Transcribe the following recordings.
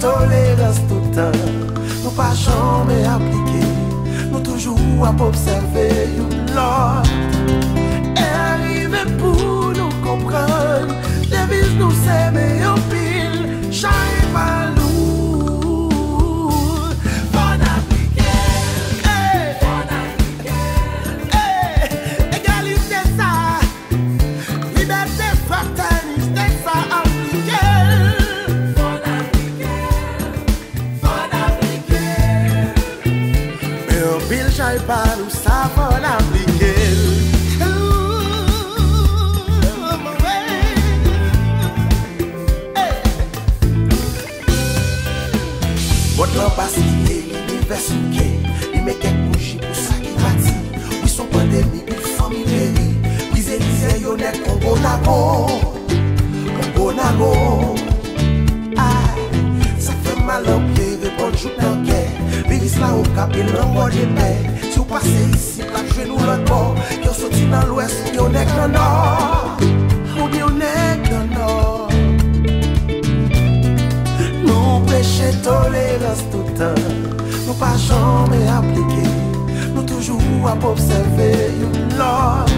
tolérance tout le temps. Nous pas jamais appliquer, nous toujours à observer l'autre. Et arriver pour nous comprendre, devise nous s'aimer en pile, chaque pas nous. Bon appliquer, bon appliquer, égalité ça, liberté, fraternité ça appliquer. Pile j'aille pas nous ça faut l'appliquer. Votre lampe a cité, l'univers souqué. Il met quelques bougies pour ça qui bâtit. Oui, son pandémie, une famille périe. Brisez les ayonnets, Congo Nago. Congo Nago. Ça fait mal au pied, répondre jour dans guerre. Virus là au cap et l'envoi des paix. Si vous passez ici, la genou l'autre bord. Qui ont sorti dans l'ouest, qui ont n'est dans le nord. Ou bien on est dans le nord. Nous prêchons tolérance tout le temps. Nous pas jamais appliquer. Nous toujours à observer l'autre.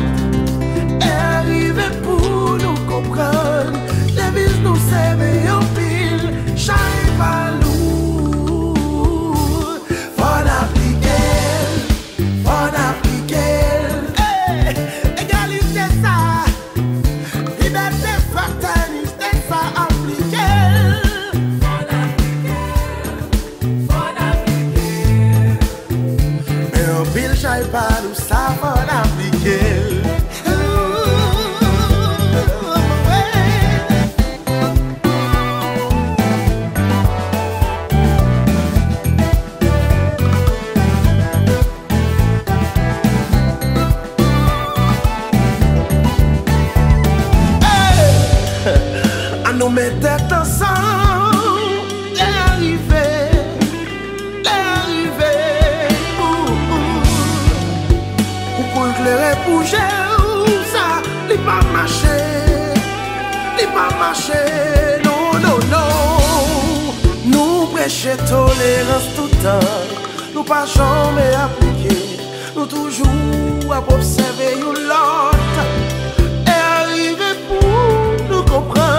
Et arriver pour nous comprendre. Devise nous s'aimer en pile. Chaque pas nous. Faut appliquer. Faut appliquer. Égalité ça. Liberté, fraternité ça appliquer. Mais en pile j'aille pas nous ça faut appliquer. Nous mettons ensemble, les arrivés, pour éclairer pour gérer ça, il pas marcher, non, nous prêchons tolérance tout le temps, nous pas jamais appliquer, nous toujours à observer l'autre, et arriver pour nous comprendre.